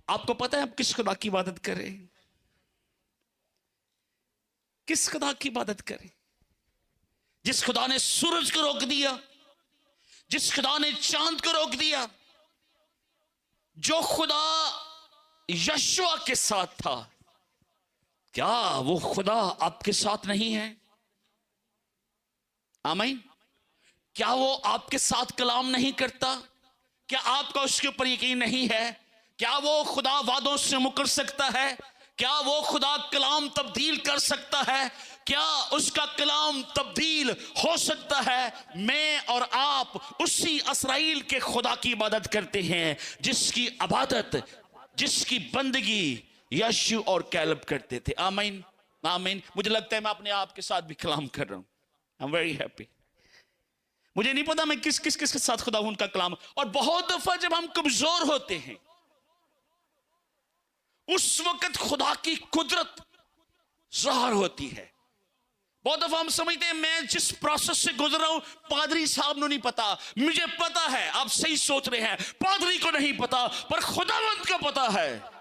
आपको पता है आप किस खुदा की इबादत करें? किस खुदा की इबादत करें? जिस खुदा ने सूरज को रोक दिया, जिस खुदा ने चांद को रोक दिया, जो खुदा यशुआ के साथ था, क्या वो खुदा आपके साथ नहीं है? आमीन। क्या वो आपके साथ कलाम नहीं करता? क्या आपका उसके ऊपर यकीन नहीं है? क्या वो खुदा वादों से मुकर सकता है? क्या वो खुदा कलाम तब्दील कर सकता है? क्या उसका कलाम तब्दील हो सकता है? मैं और आप उसी इस्राएल के खुदा की इबादत करते हैं जिसकी इबादत, जिसकी बंदगी यशु और कैलब करते थे। आमीन, आमीन। मुझे लगता है मैं अपने आप के साथ भी कलाम कर रहा हूं। I am very happy. मुझे नहीं पता मैं किस किस किस के साथ खुदा उनका कलाम। और बहुत दफा जब हम कमजोर होते हैं उस वक्त खुदा की कुदरत ज़ाहिर होती है। बहुत दफा हम समझते हैं मैं जिस प्रोसेस से गुजर रहा हूं पादरी साहब को नहीं पता, मुझे पता है। आप सही सोच रहे हैं, पादरी को नहीं पता पर खुदावंद को पता है।